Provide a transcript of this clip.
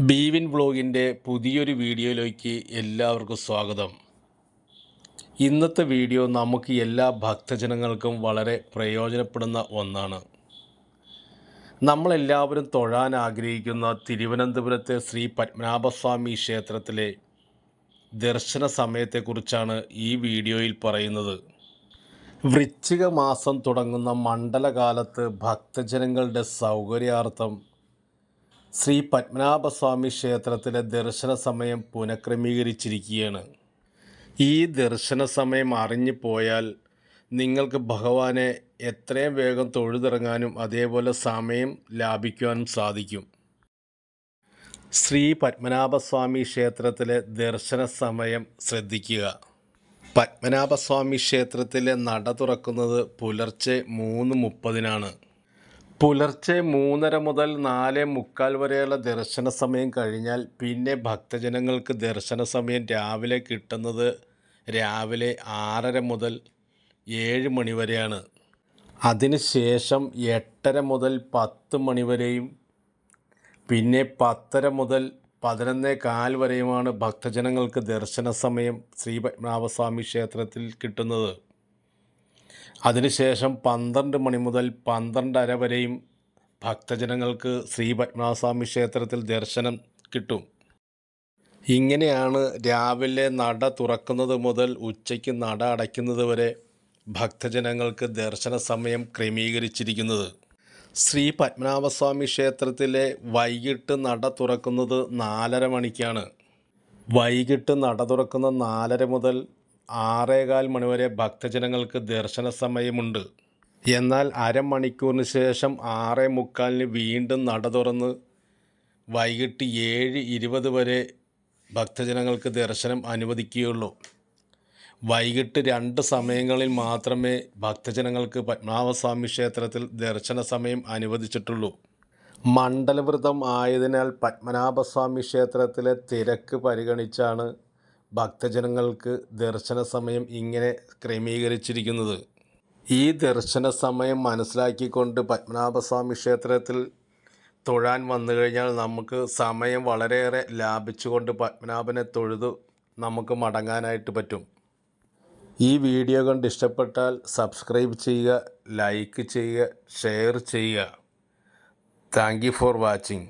ബീവിൻ വ്ളോഗിൻ്റെ പുതിയൊരു വീഡിയോയിലേക്ക് എല്ലാവർക്കും സ്വാഗതം. ഇന്നത്തെ വീഡിയോ നമുക്ക് എല്ലാ ഭക്തജനങ്ങൾക്കും വളരെ പ്രയോജനപ്പെടുന്ന ഒന്നാണ്. നമ്മളെല്ലാവരും തൊഴാൻ ആഗ്രഹിക്കുന്ന തിരുവനന്തപുരത്തെ ശ്രീ പത്മനാഭസ്വാമി ക്ഷേത്രത്തിലെ ദർശന സമയത്തെക്കുറിച്ചാണ് ഈ വീഡിയോയിൽ പറയുന്നത്. വൃശ്ചിക മാസം തുടങ്ങുന്ന മണ്ഡലകാലത്ത് ഭക്തജനങ്ങളുടെ സൗകര്യാർത്ഥം ശ്രീ പത്മനാഭസ്വാമി ക്ഷേത്രത്തിലെ ദർശന സമയം പുനഃക്രമീകരിച്ചിരിക്കുകയാണ്. ഈ ദർശന സമയം അറിഞ്ഞു പോയാൽ നിങ്ങൾക്ക് ഭഗവാനെ എത്രയും വേഗം തൊഴുതിറങ്ങാനും അതേപോലെ സമയം ലാഭിക്കുവാനും സാധിക്കും. ശ്രീ പത്മനാഭസ്വാമി ക്ഷേത്രത്തിലെ ദർശന സമയം ശ്രദ്ധിക്കുക. പത്മനാഭസ്വാമി ക്ഷേത്രത്തിലെ നട തുറക്കുന്നത് പുലർച്ചെ 3:30-നാണ്. പുലർച്ചെ 3:30 മുതൽ 4:45 വരെയുള്ള ദർശന സമയം കഴിഞ്ഞാൽ പിന്നെ ഭക്തജനങ്ങൾക്ക് ദർശന സമയം രാവിലെ കിട്ടുന്നത് രാവിലെ 6:30 മുതൽ 7 മണി വരെയാണ്. അതിനുശേഷം 8:30 മുതൽ 10 മണി വരെയും പിന്നെ 10:30 മുതൽ 11:15 വരെയുമാണ് ഭക്തജനങ്ങൾക്ക് ദർശന സമയം ശ്രീ പത്മനാഭസ്വാമി ക്ഷേത്രത്തിൽ കിട്ടുന്നത്. അതിനുശേഷം 12 മണി മുതൽ 12:30 വരെയും ഭക്തജനങ്ങൾക്ക് ശ്രീ പത്മനാഭസ്വാമി ക്ഷേത്രത്തിൽ ദർശനം കിട്ടും. ഇങ്ങനെയാണ് രാവിലെ നട തുറക്കുന്നത് മുതൽ ഉച്ചയ്ക്ക് നട അടയ്ക്കുന്നത് വരെ ഭക്തജനങ്ങൾക്ക് ദർശന സമയം ക്രമീകരിച്ചിരിക്കുന്നത്. ശ്രീ പത്മനാഭസ്വാമി ക്ഷേത്രത്തിലെ വൈകിട്ട് നട തുറക്കുന്നത് 4:30 മണിക്കാണ്. വൈകിട്ട് നട തുറക്കുന്ന 4:30 മുതൽ 6:15 മണി വരെ ഭക്തജനങ്ങൾക്ക് ദർശന സമയമുണ്ട്. എന്നാൽ അരമണിക്കൂറിന് ശേഷം 6:45-ന് വീണ്ടും നട തുറന്ന് വൈകിട്ട് 7:20 വരെ ഭക്തജനങ്ങൾക്ക് ദർശനം അനുവദിക്കുകയുള്ളൂ. വൈകിട്ട് 2 സമയങ്ങളിൽ മാത്രമേ ഭക്തജനങ്ങൾക്ക് പത്മനാഭസ്വാമി ക്ഷേത്രത്തിൽ ദർശന സമയം അനുവദിച്ചിട്ടുള്ളൂ. മണ്ഡലവ്രതം ആയതിനാൽ പത്മനാഭസ്വാമി ക്ഷേത്രത്തിലെ തിരക്ക് പരിഗണിച്ചാണ് ഭക്തജനങ്ങൾക്ക് ദർശന സമയം ഇങ്ങനെ ക്രമീകരിച്ചിരിക്കുന്നത്. ഈ ദർശന സമയം മനസ്സിലാക്കിക്കൊണ്ട് പത്മനാഭസ്വാമി ക്ഷേത്രത്തിൽ തൊഴാൻ വന്നു കഴിഞ്ഞാൽ നമുക്ക് സമയം വളരെയേറെ ലാഭിച്ചുകൊണ്ട് പത്മനാഭനെ തൊഴുതു നമുക്ക് മടങ്ങാനായിട്ട് പറ്റും. ഈ വീഡിയോ കണ്ട് ഇഷ്ടപ്പെട്ടാൽ സബ്സ്ക്രൈബ് ചെയ്യുക, ലൈക്ക് ചെയ്യുക, ഷെയർ ചെയ്യുക. Thank you for watching.